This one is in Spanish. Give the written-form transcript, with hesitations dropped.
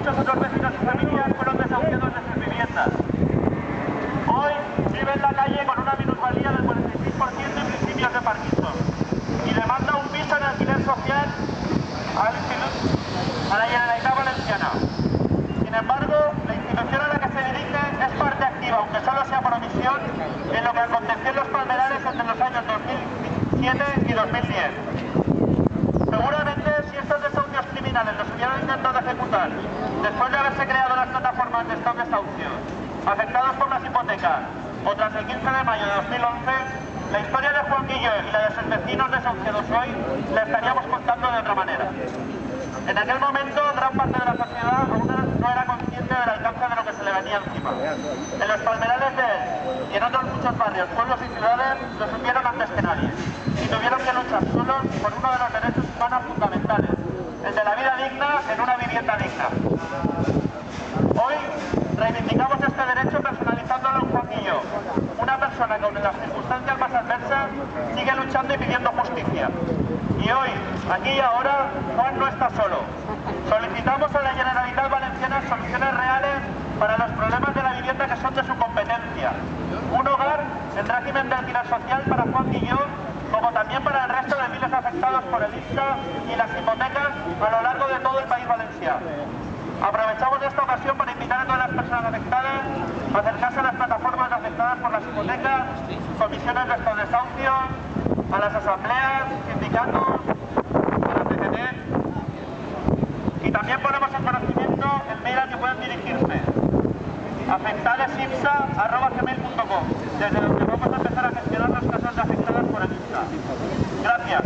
muchos otros vecinos y familias fueron desahuciados de sus viviendas. Hoy vive en la calle con una minusvalía del 46% y principios de Parkinson y demanda un piso en alquiler social a la Generalitat Valenciana. Sin embargo, la institución a la que se dirige es parte activa, aunque solo sea por omisión, en lo que aconteció en Los Palmerales entre los años 2007 y 2010. Seguramente, si estos desahucios criminales los hubieran intentado ejecutar después de haberse creado las plataformas de stop desahucios, afectados por las hipotecas, o tras el 15 de mayo de 2011, la historia de Juan Guilló y la de sus vecinos desahuciados hoy la estaríamos contando de otra manera. En aquel momento, gran parte de la sociedad aún no era consciente del alcance de lo que se le venía encima. En Los Palmerales de él y en otros muchos barrios, pueblos y ciudades lo supieron antes que nadie y tuvieron que luchar solos por uno de los derechos humanos fundamentales, el de la vida digna en una vivienda digna. Hoy reivindicamos este derecho personalizándolo en Juan Guilló, una persona que en las circunstancias más adversas sigue luchando y pidiendo justicia. Y hoy, aquí y ahora, Juan no está solo. Solicitamos a la Generalitat Valenciana soluciones reales para los problemas de la vivienda que son de su competencia. Un hogar en régimen de alquiler social para Juan Guilló, como también para el resto de miles afectados por el ISTA y las hipotecas a lo largo de todo el país valenciano. Aprovechamos esta ocasión para invitar a todas las personas afectadas a acercarse a las plataformas afectadas por las hipotecas, comisiones de estos desahucios, a las asambleas, sindicatos, a la CGT. Y también ponemos en conocimiento el mail al que pueden dirigirse, afectadesipsa@gmail.com, desde donde vamos a empezar a gestionar los casos de afectadas por el ISTA. Gracias.